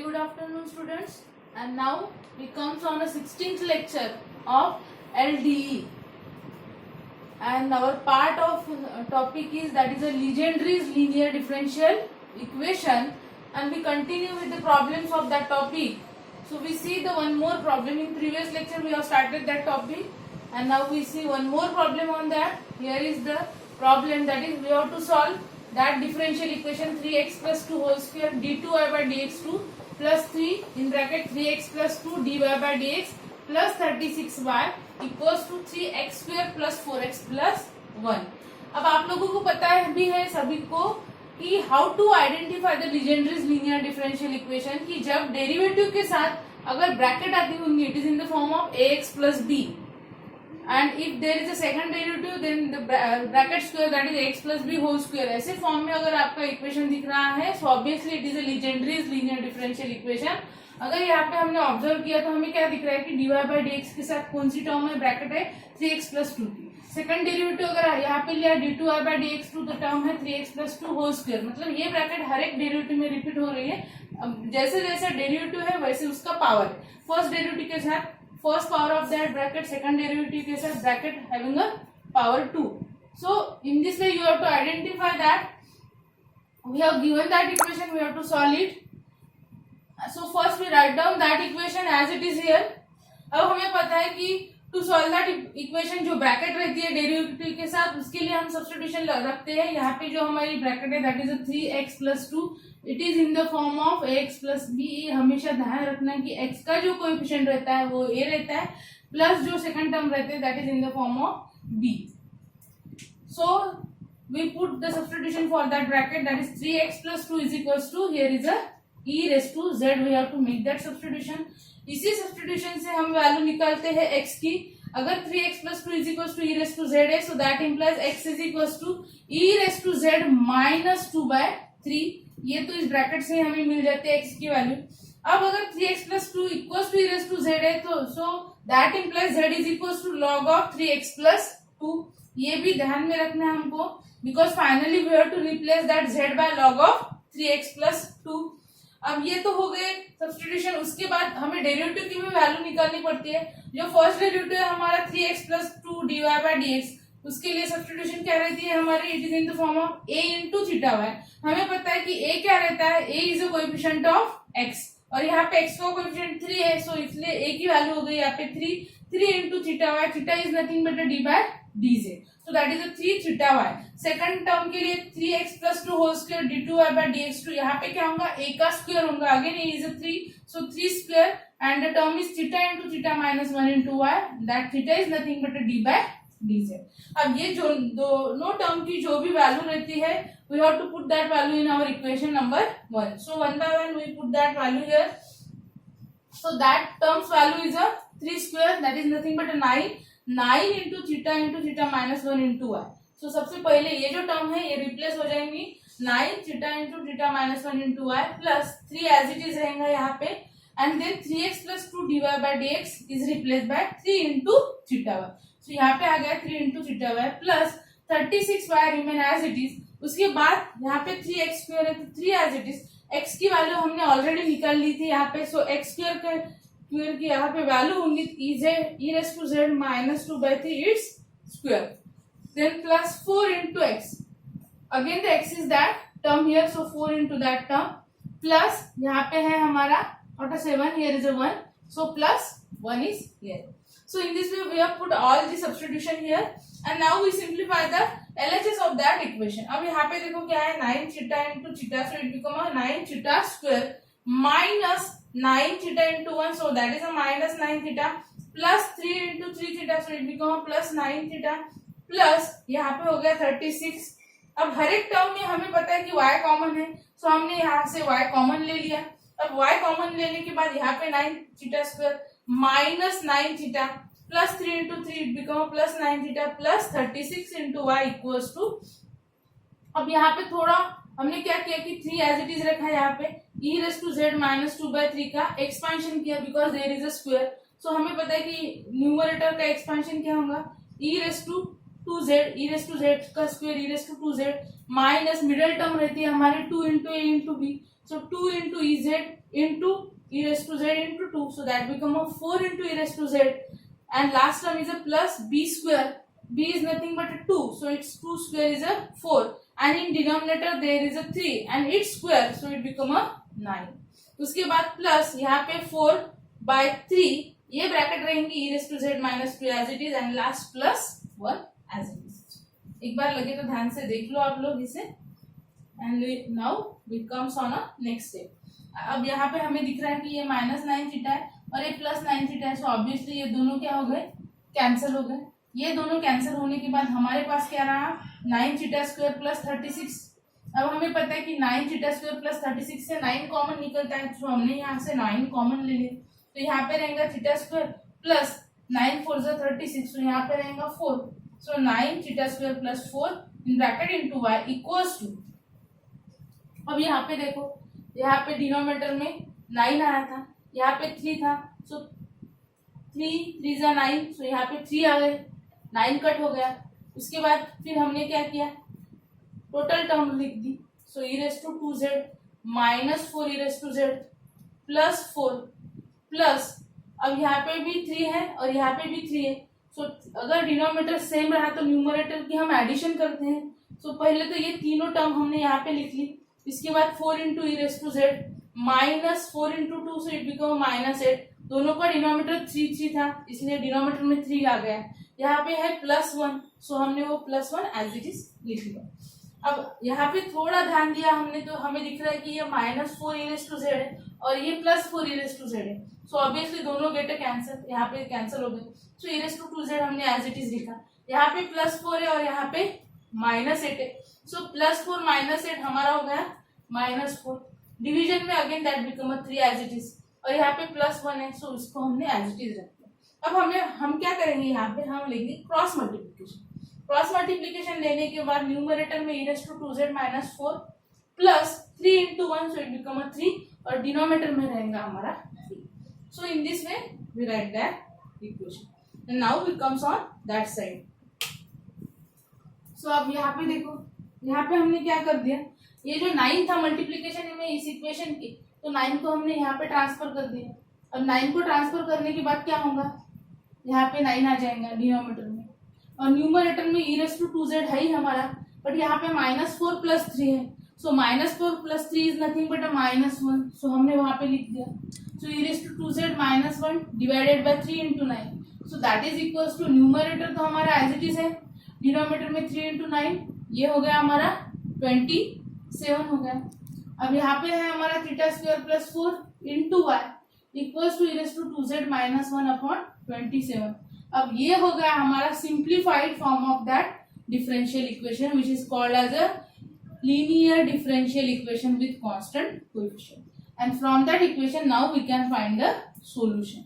good afternoon students, and now we comes on a 16th lecture of LDE, and our part of topic is that is a Legendre's linear differential equation, and we continue with the problems of that topic. So we see the one more problem. In previous lecture we have started that topic, and now we see one more problem on that. Here is the problem, that is we have to solve that differential equation 3x plus 2 whole square d2y by dx2 plus 3 in bracket 3x plus 2 dy by dx plus 36y equals to 3x square plus 4x plus 1. अब आप लोगों को पता है भी है सभी को कि how to identify the Legendre's linear differential equation, कि जब डेरिवेटिव के साथ अगर ब्रैकेट आती होंगी it is in the form of ax plus b, and if there is a second derivative then the bracket square that is x plus b whole square. ऐसे form में अगर आपका इक्वेशन दिख रहा है so obviously it is a Legendre's linear differential equation. अगर यहाँ पे हमने ऑब्जर्व किया तो हमें क्या दिख रहा है कि dy by dx के साथ कौन सी टर्म है, ब्रैकेट है 3x plus 2 की. सेकंड डेरिवेटिव अगर यहाँ पे लिया d2y by dx2 तो टर्म है 3x plus 2 होल स्क्वायर. मतलब ये ब्रैकेट हर एक डेरिवेटिव में रिपीट हो रही है. जैसे जैसे डेरिवेटिव है वैसे उसका पावर. फर्स्ट डेरिवेटिव के साथ first power of that bracket, second derivative के साथ bracket having a power 2. So in this way you have to identify that we have given that equation, we have to solve it. So first we write down that equation as it is here. अब हमें पता है कि to solve that equation जो bracket रहती है derivative के साथ उसके लिए हम सब्स्टिट्यूशन रखते हैं. यहाँ पे जो हमारी ब्रैकेट है that is 3x plus 2, it is in the form of ax plus b. हमेशा ध्यान रखना कि x का जो कोएफिशिएंट रहता है वो a रहता है, प्लस जो सेकंड टर्म रहते हैं that is in the form of b. So we put the substitution for that bracket that is 3x plus 2 is equals to here is a e raised to z. We have to make that substitution. इसी substitution से हम value निकालते हैं x की. अगर 3x plus 2 is equals to e raised to z है so that implies x is equals to e raised to z minus 2 by 3. ये तो इस ब्रैकेट से हमें मिल जाते हैं x की वैल्यू. अब अगर 3x plus 2 equals to e raised to z है तो so that implies z is equals to log of 3x plus 2. ये भी ध्यान में रखना है हमको because finally we have to replace that z by log of 3x plus 2. अब ये तो हो गए सब्स्टिट्यूशन. उसके बाद हमें डेरिवेटिव की भी वैल्यू निकालनी पड़ती है. जो फर्स्ट डेरिवेटिव है हमारा 3x plus 2 dy by dx, उसके लिए सब्स्टिट्यूशन क्या रहती है हमारी, it is in the form of a into theta y. हमें पता है कि a क्या रहता है, a is a coefficient of x, और यहाँ पे x का कोएफिशिएंट 3 है सो इसलिए a की वैल्यू हो गई यहाँ पे 3 into theta y. Theta is nothing but d by dz, so that is a 3 theta y. Second term के लिए 3x plus 2 whole square d2y by dx2. यहाँ पे क्या होगा, a का स्क्वायर होगा. Again a is a 3, so 3 square and the term is theta into theta minus 1 into y. That theta is nothing but a d by dz. अब ये जो दोनों टर्म की जो भी वैल्यू रहती है we have to put that value in our equation number 1. So one by one we put that value here. So that term's value is a 3 square, that is nothing but a 9 into theta minus 1 into y. So सबसे पहले ये जो term है ये replace हो जाएंगी 9 theta into theta minus 1 into y plus 3 as it is रहेगा यहाँ पे, and then 3x plus 2 dy by dx is replaced by 3 into theta y. So यहाँ पे आ गया 3 into theta y plus 36y remain as it is. उसके बाद यहाँ पे 3x square है तो 3 as it is. x की वैल्यू हमने ऑलरेडी निकाल ली थी यहाँ पे, so x स्क्वायर की यहाँ पे वैल्यू होंगी e raised to z minus 2 by 3 its square. Then plus 4 into x. Again the x is that term here, so 4 into that term plus यहाँ पे है हमारा what a 7, here is a 1, so plus 1 is here. So in this way we have put all the substitution here, and now we simplify the LHS of that equation. अब यहाँ पे देखो क्या है 9 theta into theta, so it become a 9 theta square minus 9 theta into 1, so that is a minus 9 theta plus 3 into 3 theta, so it become a plus 9 theta plus यहाँ पे हो गया 36. अब हर एक टर्म में हमें पता है कि y कॉमन है, सो हमने यहाँ से y कॉमन ले लिया. अब y कॉमन लेने के बाद यहाँ पे 9 theta square minus 9 theta plus 3 into 3 it become plus 9 theta plus 36 into y equals to. अब यहाँ पे थोड़ा हमने क्या किया कि 3 एज इट इज रखा है यहाँ पे, e raised to z minus 2 by 3 का एक्सपेंशन किया because there is a square. So हमें पता है कि न्यूमरेटर का एक्सपेंशन क्या होगा, e raised to 2z, e raised to z का square e raised to 2z minus middle term रहती है हमारे 2 into a into b, So 2 into ez into e raised to z into 2. So that become a 4 into e raised to z. And last term is a plus b square. B is nothing but a 2. So its 2 square is a 4. And in denominator there is a 3. And its square. So it become a 9. उसके बाद plus यहाँ पे 4 by 3. ये bracket रहेंगी e raised to z minus 2 as it is. And last plus 1 as it is. एक बार लगे तो ध्यान से देख लो आप लोग इसे. And now we comes on a next step. अब यहाँ पे हमें दिख रहा है कि ये माइनस 9 थीटा है और ये प्लस 9 थीटा है. सो ऑब्वियसली ये दोनों क्या हो गए, कैंसिल हो गए. ये दोनों कैंसिल होने के बाद हमारे पास क्या रहा, 9 थीटा स्क्वायर प्लस 36. अब हमें पता है कि 9 थीटा स्क्वायर प्लस 36 से 9 कॉमन निकलता है. तो हमने यहाँ से 9 कॉमन ले लिया. तो यहाँ पे रहेगा थीटा स्क्वायर प्लस 9 4 जा 36. तो यहाँ पे रहेगा 4. So 9 theta square plus 4 in bracket into y equals to. अब यहाँ पे देखो, यहाँ पे डिनोमिनेटर में 9 आया था, यहाँ पे 3 था. सो 3 3 जा 9. सो यहाँ पे 3 आ गए, 9 कट हो गया. उसके बाद फिर हमने क्या किया, टोटल टर्म लिख दी. So e raise to 2z minus 4 e raise to z plus 4 plus, अब यहाँ पे भी 3 है और यहाँ पे भी 3 है. सो अगर डिनोमिनेटर सेम रहा तो न्यूमरेटर की हम एडिशन करते हैं. सो पहले तो ये तीनों टर्म हमने यहाँ पे लिख ली. इसके बाद 4 into e raise to z minus 4 into 2. So it become minus 8. दोनों का डिनोमिनेटर 3 3 था, इसलिए डिनोमिनेटर में 3 आ गया. यहाँ पे है प्लस 1. सो हमने वो प्लस 1 एज इट इज लिख लिया. अब यहाँ पे थोड़ा ध्यान दिया हमने तो हमें दिख रहा है कि ये minus 4 e raise to z है और ये plus 4 e raise to z है. सो ऑब्वियसली दोनों गेट कैंसिल, यहाँ पे कैंसिल हो गए. सो ई रेस टू 2z हमने एज इट इज लिखा. यहाँ पे प्लस 4 है और यहाँ पे माइनस 8 है. सो प्लस 4 माइनस 8 हमारा हो गया माइनस 4. डिवीजन में again that become 3 as it is. और यहाँ पे प्लस 1 है, सो इसको हमने एज इट इज रख दिया. अब हम क्या करेंगे, यहाँ पे हम लेंगे क्रॉस मल्टीप्लीकेशन. क्रॉस मल्टीप्लीकेशन लेने के बाद न्यूमरेटर में e raise to 2z minus 4 plus 3 into 1. So it become 3 और डिनोमिनेटर में रहेगा हमारा 3. So in this way we write that equation. And now we comes on that side. So अब यहाँ पे देखो, यहाँ पे हमने क्या कर दिया, ये जो 9 था मल्टीप्लीकेशन में इस इक्वेशन की, तो 9 को हमने यहाँ पे ट्रांसफर कर दिया. अब 9 को ट्रांसफर करने के बाद क्या होगा, यहाँ पे 9 आ जाएगा डिनोमिनेटर में और न्यूमरेटर में e रेज़ टू 2z है ही हमारा, बट यहाँ पे माइनस 4 प्लस 3 है. So minus 4 plus 3 is nothing but minus 1. So हमने वहां पे लिख दिया. So e raise to 2z minus 1 divided by 3 into 9. So that is equals to numerator तो हमारा एज इट इज है, डिनोमिनेटर में 3 इंटू 9 ये हो गया हमारा 27 हो गया. अब यहाँ पे है हमारा theta square plus 4 into y equals to e raise to 2z minus 1 upon 27. अब ये हो गया हमारा simplified form of that differential equation which is called as a linear differential equation with constant coefficient. And from that equation now we can find the solution.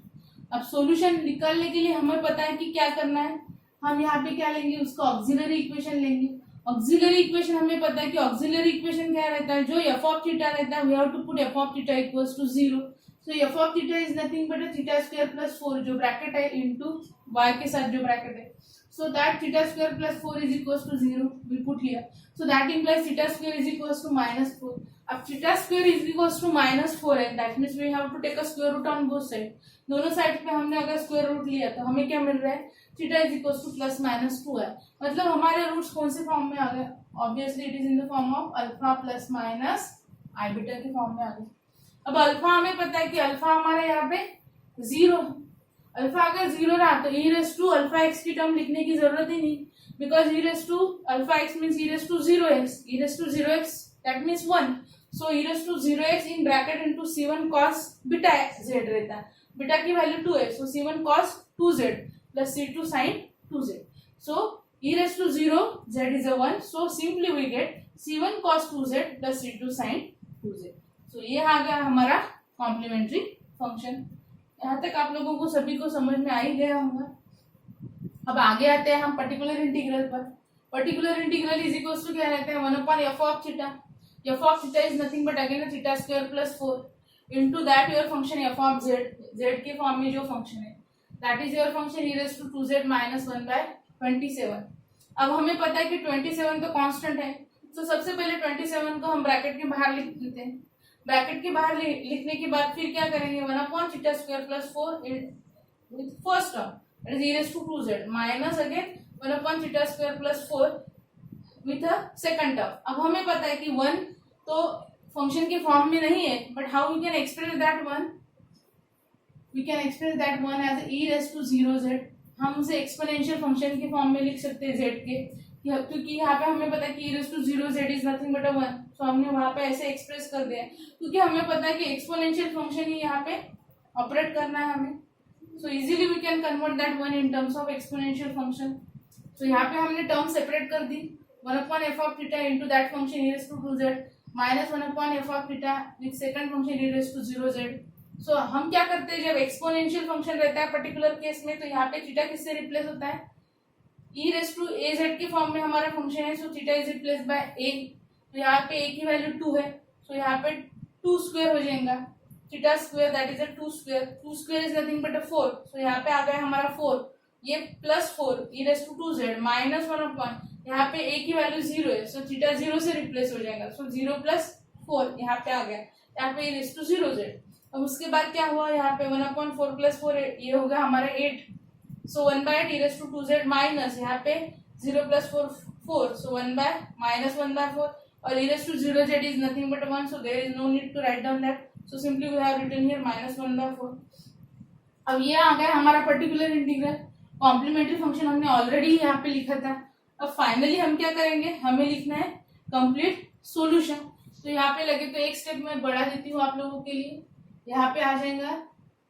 अब solution निकालने के लिए हमें पता है कि क्या करना है. हम यहाँ पे क्या लेंगे, उसका ऑक्सिलरी इक्वेशन लेंगे. ऑक्सिलरी इक्वेशन हमें पता है कि ऑक्सिलरी इक्वेशन क्या रहता है, जो एफ ऑफ थीटा रहता है we have to put f of theta equals to 0. So f of theta is nothing but theta square plus 4 जो ब्रैकेट है इनटू y के साथ जो ब्रैकेट है. So that theta square plus 4 is equals to 0 we put here. So that implies theta square is equals to minus 4. अब theta square is equals to minus 4 है, that means we have to take a square root on both side. दोनों side पे हमने अगर square root लिया तो हमें क्या मिल रहा है, theta is equals two plus minus 2 है. मतलब हमारे रूट्स कौन से फॉर्म में आ गए, obviously it is in the form of alpha plus minus I beta के फॉर्म में आ गए. अब अल्फा हमें पता है कि अल्फा हमारे यहाँ पे 0. अल्फा अगर 0 रहा तो e raise to alpha x की टर्म लिखने की जरूरत ही नहीं, because e raise to alpha x means e raise to 0x. e raise to 0x that means 1. So e raise to 0x in bracket into c1 cos beta z रहता है. Beta की value 2 है, so c1 cos 2z plus c2 sin 2z. So e raise to 0 z is a 1. So simply we get c1 cos 2z plus c2 sin 2z. तो ये आ गया हमारा complementary function. यहाँ तक आप लोगों को सभी को समझ में आ ही गया होगा. अब आगे आते हैं हम पर्टिकुलर इंटीग्रल पर. Particular integral is equals to क्या रहता है, 1 upon f of theta. F of theta is nothing but again theta square plus 4 into that your function f of z. Z के फॉर्म में जो फंक्शन है that is your function e raise to 2z minus 1 by 27. अब हमें पता है कि 27 तो कांस्टेंट है, तो सबसे पहले 27 को हम ब्रैकेट के बाहर लिख देते हैं. ब्रैकेट के बाहर लिखने के बाद फिर क्या करेंगे, 1/θ² plus 4 with first term that is e raised to 2z minus again 1/θ² plus 4 with a second term. अब हमें पता है कि 1 तो फंक्शन के फॉर्म में नहीं है, but how we can express that 1, we can express that 1 as e raised to 0z। हम उसे एक्सपोनेंशियल फंक्शन के फॉर्म में लिख सकते हैं z के, क्योंकि यहाँ पे हमें पता है कि e raised to 0z is nothing but 1, तो हमने वहां पे ऐसे एक्सप्रेस कर दिया, क्योंकि हमें पता है कि एक्सपोनेंशियल फंक्शन ही यहाँ पे ऑपरेट करना है हमें। So easily we can convert that 1 in terms of exponential function. So यहाँ पे हमने टर्म सेपरेट कर दी, 1/f(θ) into that function e raised to 2z minus 1/f(θ) with second function e raised to 0z। सो हम क्या करते हैं, जब exponential function रहता है पर्टिकुलर केस में, तो यहाँ पे थीटा किससे रिप्लेस होता है, e raised to az के फॉर्म में हमारा फंक्शन है, so theta is replaced bye a। तो यहाँ पे a की वैल्यू 2 है, सो यहाँ पे 2 स्क्वायर हो जाएगा, theta square that is a 2 square, 2 square is nothing but a 4। So यहाँ पे आ गया हमारा 4, ये plus 4 e raised to 2z minus 1/, यहाँ पे a की वैल्यू 0 है, सो थीटा 0 से रिप्लेस हो जाएगा, सो 0 प्लस 4 यहाँ पे आ गया, यहाँ पे e raised to 0z। अब उसके बाद क्या हुआ, यहाँ पे 1/4 प्लस 4 ये हो गया हमारा 8, सो 1/8 e raised to 2z minus यहाँ पे 0 प्लस 4 4, सो 1/-1/4 और e raised to 0z is nothing but 1, so there is no need to write down that, so simply we have written here -1/4। अब ये आ गया हमारा पर्टिकुलर इंटीग्रल, कॉम्प्लीमेंट्री फंक्शन हमने already यहाँ पे लिखा था। अब फाइनली हम क्या करेंगे, हमें लिखना है कंप्लीट सॉल्यूशन। तो यहाँ पे लगे तो एक स्टेप मैं बढ़ा देती हूँ आप लोगों के लिए, यहाँ पे आ जाएगा,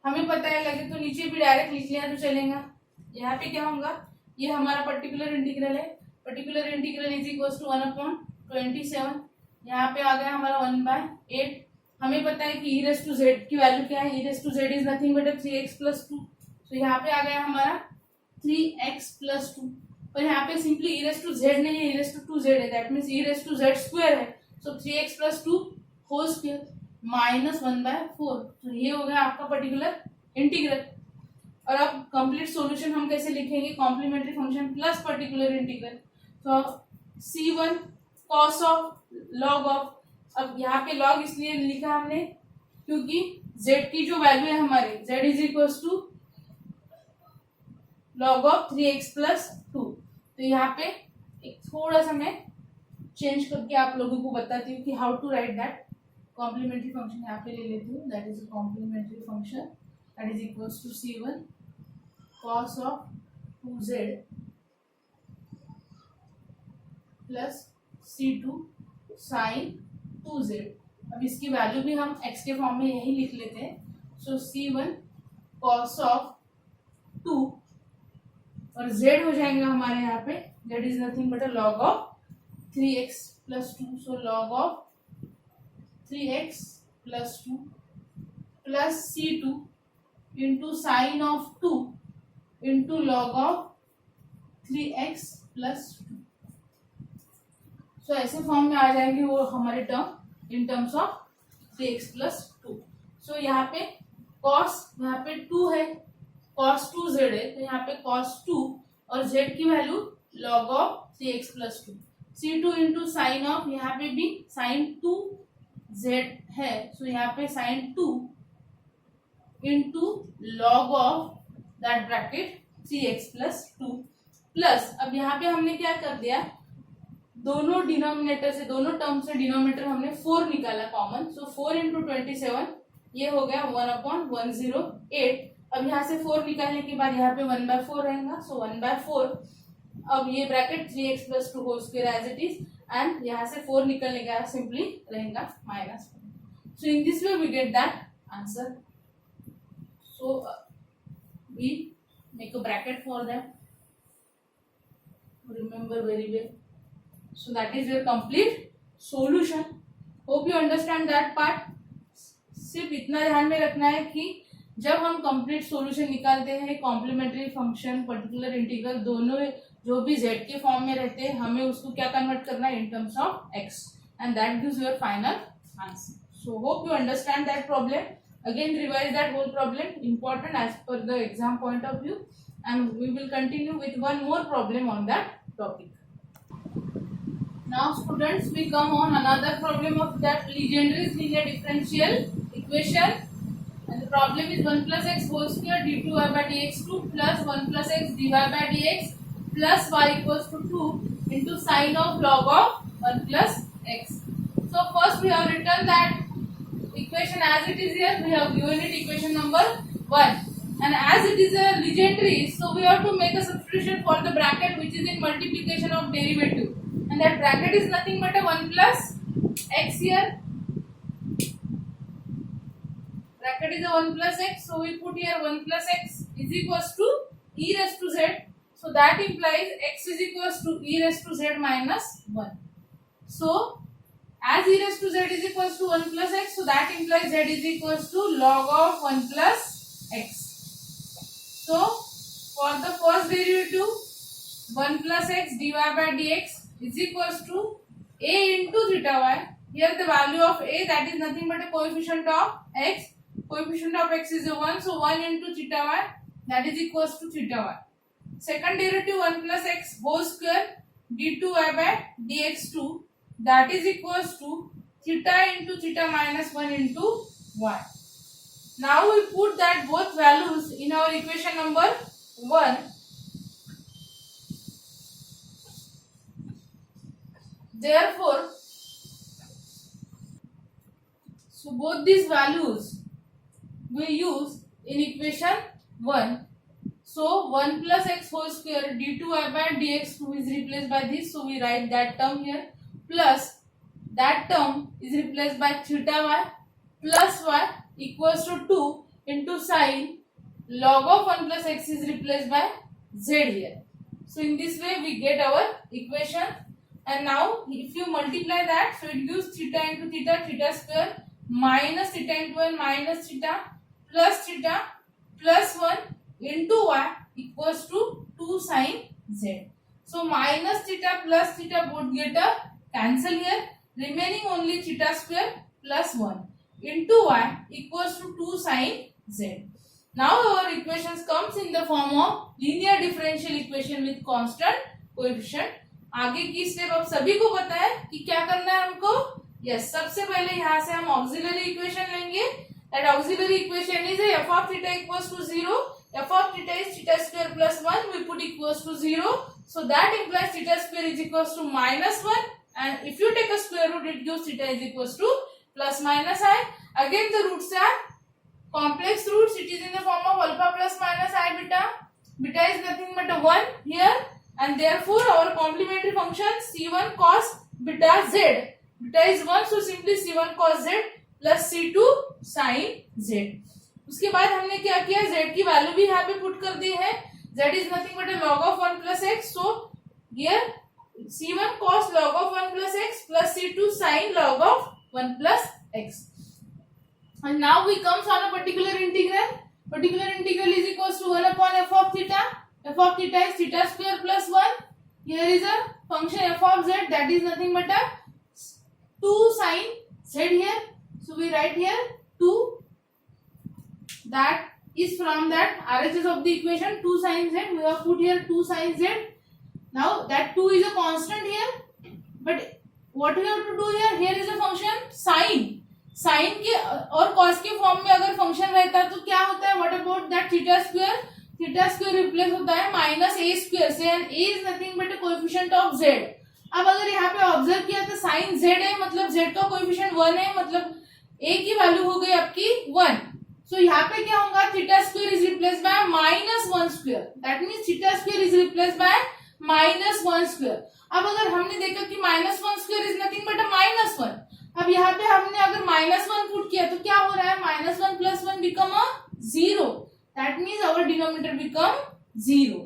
हमें पता है लगे तो नीचे भी डायरेक्ट लिख लिया तो चलेगा। यहाँ पे क्या होगा, ये हमारा पर्टिकुलर इंटीग्रल है, particular integral is equal to 1/27, यहाँ पे आ गया हमारा 1/8। हमें पता है कि e raised to z की वैल्यू क्या है, e raised to z is nothing but 3x plus 2, तो यहाँ पे आ गया हमारा 3x प्लस 2, और यहाँ पे simply e raised to z नहीं है, e raised to 2z है, that means e raised to z square है, so 3x plus 2 whole square minus 1/4। तो ये हो गया आपका पर्टिकुलर इंटीग्रल। और अब कंप्लीट सॉल्यूशन हम कैसे लिखेंगे, complementary function plus particular integral, तो c1 cos of log of, अब यहाँ पे log इसलिए लिखा हमने क्योंकि z की जो वैल्यू है हमारे, z is equal to log of 3x plus 2। तो यहाँ पे एक थोड़ा सा मैं चेंज करके आप लोगों को बताती हूँ कि how to write that complementary function. यहाँ पे ले लेती हूँ, that is a complementary function that is equal to c1 cos of 2z plus c2 sin 2z। अब इसकी वैल्यू भी हम x के फॉर्म में यही लिख लेते हैं, सो c1 cos ऑफ 2 और z हो जाएगा हमारे यहाँ पे, that is nothing but a log of 3x plus 2, so log of 3x plus 2 plus c2 into sine of 2 into log of 3x plus 2। सो ऐसे फॉर्म में आ जाएंगे वो हमारे term in terms of 3x plus 2। सो यहाँ पे cos, यहाँ पे 2 है, cos 2z है, तो यहाँ पे cos 2 और z की value log of 3x plus 2, c2 into sine of, यहाँ पे भी साइन 2z है, सो यहाँ पे sine 2 into log of that bracket 3x plus 2 plus, अब यहाँ पे हमने क्या कर दिया, दोनों डिनोमिनेटर से, दोनों टर्म से डिनोमिनेटर हमने 4 निकाला कॉमन, सो 4 इंटू 27 ये हो गया 1/108। अब यहाँ से 4 निकालने के बाद यहाँ पे 1/4 रहेगा, सो 1/4। अब ये bracket 3x plus 2 whole square as it is, and यहाँ से 4 निकलने का सिंपली रहेगा -1। So in this way we get that answer. So we make a bracket for that, remember very well. So that is your complete solution. Hope you understand that part. सिर्फ इतना ध्यान में रखना है कि जब हम कंप्लीट सॉल्यूशन निकालते हैं, कॉम्प्लीमेंट्री फंक्शन, पर्टिकुलर इंटीग्रल, दोनों जो भी z के फॉर्म में रहते हैं, हमें उसको क्या कन्वर्ट करना है इन terms of x, and that gives your final answer. So hope you understand that problem. Again revise that whole problem, important as per the exam point of view, and we will continue with one more problem on that topic. Now students, we come on another problem of that Legendre's linear differential equation, and the problem is 1 plus x whole square d2y by dx2 plus 1 plus x dy by dx plus y equals to 2 into sine of log of 1 plus x. So first we have written that equation as it is here. We have given it equation number 1, and as it is a Legendre, so we have to make a substitution for the bracket which is in multiplication of derivative, and that bracket is nothing but a 1 plus x here. Bracket is a 1 plus x, so we put here 1 plus x is equals to e raised to z. So that implies x is equals to e raised to z minus 1. So as e raised to z is equals to 1 plus x, so that implies z is equals to log of 1 plus x. So for the first derivative, 1 plus x dy by dx is equals to a into theta y. Here the value of a, that is nothing but a coefficient of x. Coefficient of x is a 1, so 1 into theta y, that is equals to theta y. Second derivative 1 plus x whole square d2y by dx2, that is equals to theta into theta minus 1 into y. Now we put that both values in our equation number 1. Therefore, so both these values we use in equation 1. So 1 plus x whole square d2y by dx2 is replaced by this, so we write that term here, plus that term is replaced by theta y plus y equals to 2 into sine log of 1 plus x is replaced by z here. So in this way we get our equation, and now if you multiply that, so it gives theta into theta, theta square minus theta into 1 minus theta plus 1 into y equals to 2 sine z. So minus theta plus theta both get a cancel here, remaining only theta square plus 1 into y equals to 2 sine z. Now our equations comes in the form of linear differential equation with constant coefficient. आगे की step अब सभी को पता है कि क्या करना है हमको. यस, सबसे पहले यहाँ से हम ऑक्सिलरी इक्वेशन लेंगे. That auxiliary equation is f of theta equals to 0. F of theta is theta square plus 1. We put equals to 0. So that implies theta square is equals to minus 1. And if you take a square root, it gives theta is equals to plus minus I. Again the roots are complex roots. It is in the form of alpha plus minus I beta. Beta is nothing but a 1 here. And therefore our complementary function c1 cos beta z. Beta is 1, so simply c1 cos z plus c2 sin z. उसके बाद हमने क्या किया, z की value भी यहाँ पे put कर दी है. z is nothing but log of 1 plus X, so here c1 cos log of 1 plus x plus c2 sin log of 1 plus x. And now we comes on a particular integral. Particular integral is equals to 1 upon f of theta. F of theta is theta square plus 1. Here is a function f of z, that is nothing but a 2 sin z here. So we write here 2, that is from that RHS of the equation 2 sin z. We have put here 2 sin z. Now that 2 is a constant here, but what we have to do here, here is a function sin. Sin के और cos के form में अगर function रहता है तो क्या होता है, what about that theta square? Theta square replace होता है माइनस a square से, and a is nothing but a coefficient of z. अब अगर यहाँ पे ऑब्जर्व किया तो sin z है, मतलब z का कोएफिशिएंट 1 है, मतलब a की वैल्यू हो गई आपकी 1. सो यहाँ पे क्या होगा, theta square is replaced bye minus 1 square. That means theta square is replaced bye minus 1 square. अब अगर हमने देखा कि minus 1 square is nothing but minus 1. अब यहाँ पे हमने अगर माइनस 1 पुट किया तो क्या हो रहा है, minus 1 plus 1 become a 0. That means our denominator become 0.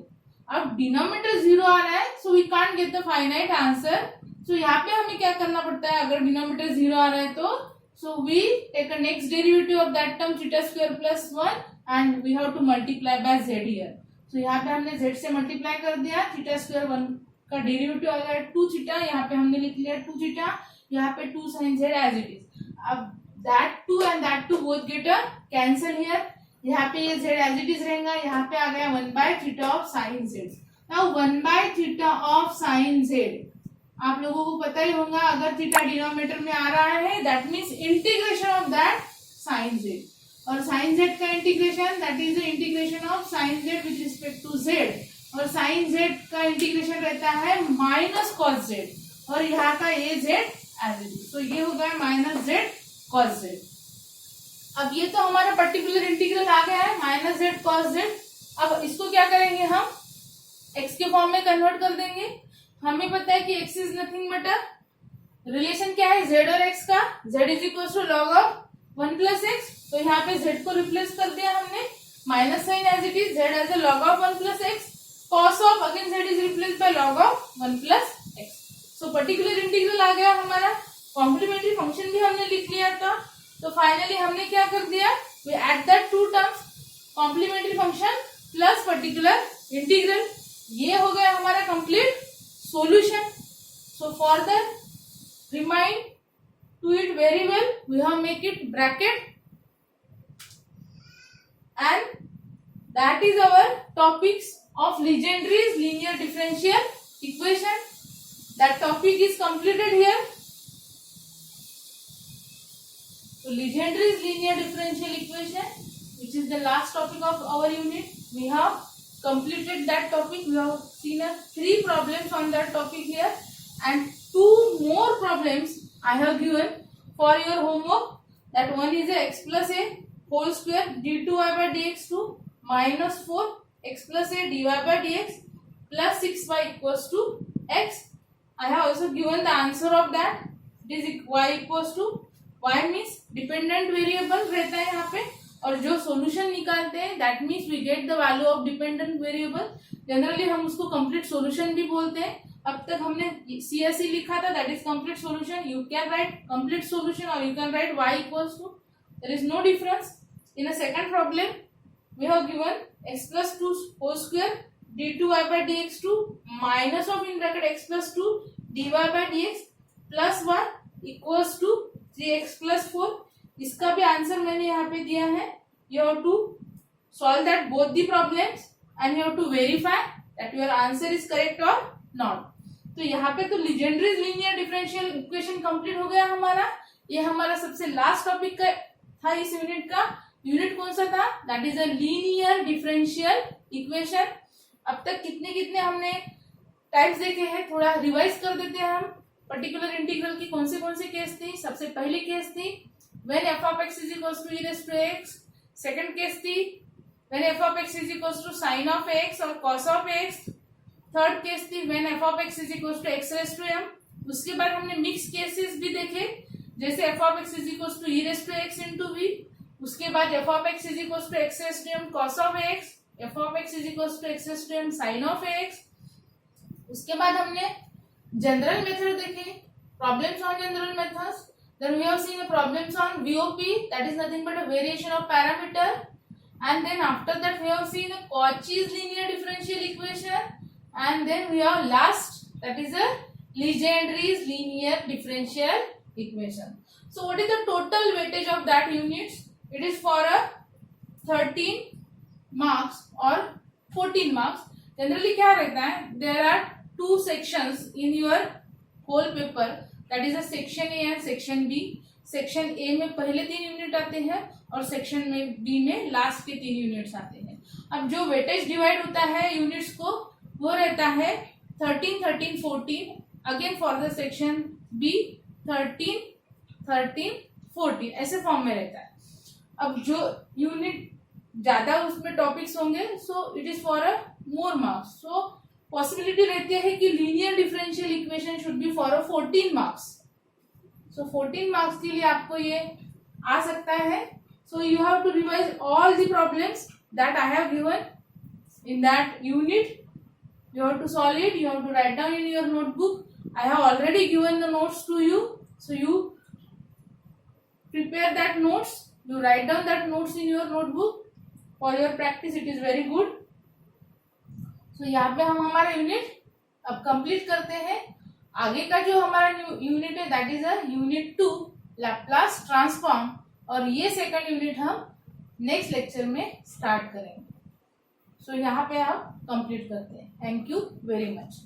अब डिनोमिनेटर 0 आ रहा है, so we can't get the finite answer. So यहाँ पे हमें क्या करना पड़ता है, अगर डिनोमिनेटर 0 आ रहा है तो so we take a next derivative of that term theta square plus 1 and we have to multiply by z here. So यहाँ पे हमने z से multiply कर दिया, theta square 1 का डेरिवेटिव आ गया 2 थीटा, यहाँ पे हमने लिख लिया 2 थीटा, यहाँ पे 2 sin z as it is. अब that 2 and that 2 both get a cancel here. यहाँ पे ये z as it is रहेगा, यहाँ पे आ गया 1 by theta of sin z. Now 1 by theta of sin z. आप लोगों को पता ही होगा, अगर थीटा डिनोमिनेटर में आ रहा है that means integration of that sine z, और साइन जेड का integration that is the integration of sine z with respect to z, और साइन जेड का इंटीग्रेशन रहता है माइनस कॉस जेड, और यहाँ का a z as it is, तो ये हो गया माइनस जेड कॉस जेड। अब ये तो हमारा पर्टिकुलर इंटीग्रल आ गया है माइनस जेड कॉस जेड। अब इसको क्या करेंगे, हम एक्स के फॉर्म में कन्वर्ट कर देंगे। हमें पता है कि X is nothing but relation क्या है जेड और एक्स का, Z is equal to log of 1 plus X, तो यहाँ पे जेड को रिप्लेस कर दिया हमने, minus sine as it is, Z as a log of 1 plus X, cos of again Z is replaced by log of 1 plus X. So particular integral आ गया हमारा, कॉम्प्लीमेंट्री फंक्शन भी हमने लिख लिया था। तो फाइनली हमने क्या कर दिया, we add that two terms, complementary function plus particular integral, ये हो गया हमारा complete solution. So for the remind to it very well, we have make it bracket, and that is our topics of Legendre's linear differential equation. That topic is completed here. So Legendre's linear differential equation, which is the last topic of our unit, we have completed that topic. We have seen 3 problems on that topic here, and 2 more problems I have given for your homework. That one is a x plus a whole square d2y by dx to minus 4 x plus a dy by dx plus 6y equals to x. I have also given the answer of that. It is y equals to, y means dependent variable रहता है यहाँ पे, और जो solution निकालते हैं that means we get the value of dependent variable. Generally हम उसको complete solution भी बोलते हैं। अब तक हमने CSE लिखा था, that is complete solution. You can write complete solution or you can write y equals to, there is no difference. In a second problem, we have given x plus 2 whole square d2y by dx to minus of in bracket x plus 2 dy by dx plus 1 equals to 3x plus 4. इसका भी answer मैंने यहाँ पे दिया है. You have to solve that both the problems and you have to verify that your answer is correct or not. तो यहाँ पे तो लीजेंड्रीज लीनियर डिफरेंशियल इक्वेशन कंप्लीट हो गया हमारा. ये हमारा सबसे लास्ट टॉपिक का था इस यूनिट का. यूनिट कौन सा था? That is a linear differential equation. अब तक कितने कितने हमने टाइप्स देखे हैं, थोड़ा रिवाइज कर देते हैं हम. पर्टिकुलर इंटीग्रल की कौन से केस थी? सबसे पहली केस थी when F of x is equals to E raise to X. Second case थी when F of x is equals to sine of X और cos of X. Third case थी when F of x is equals to x raise to M. उसके बाद हमने mix cases भी देखे, जैसे F of x is equals to E raise to X into V. उसके बाद F of x is equals to x raise to m cos of x, f of x is equals to x raise to m sine of x. उसके बाद हमने general method देखे, problems on general methods. Then we have seen the problems on VOP, that is nothing but a variation of parameter. And then after that we have seen the Cauchy's linear differential equation. And then we have last, that is a Legendre's linear differential equation. So what is the total weightage of that units? It is for a 13 marks or 14 marks. Generally क्या रहता है? There are 2 sections in your whole paper. That is a section A and section B. Section A में पहले 3 unit आते हैं और section में B में लास्ट के 3 यूनिट्स आते हैं. अब जो वेटेज डिवाइड होता है यूनिट्स को वो रहता है 13, 13, 14. Again for the section B 13, 13, 14 ऐसे फॉर्म में रहता है. अब जो यूनिट ज्यादा उसमें टॉपिक्स होंगे so it is for a more marks. So possibility रहती है कि linear differential equation should be for a 14 marks. So 14 marks के लिए आपको ये आ सकता है. So you have to revise all the problems that I have given in that unit. You have to solve it, you have to write down in your notebook. I have already given the notes to you, so you prepare that notes, you write down that notes in your notebook for your practice. It is very good. तो यहाँ पे हम हमारा unit अब complete करते हैं. आगे का जो हमारा यूनिट है that is a unit 2 Laplace transform, और ये सेकंड यूनिट हम नेक्स्ट लेक्चर में स्टार्ट करेंगे. सो यहाँ पे आप कंप्लीट करते हैं. Thank you very much.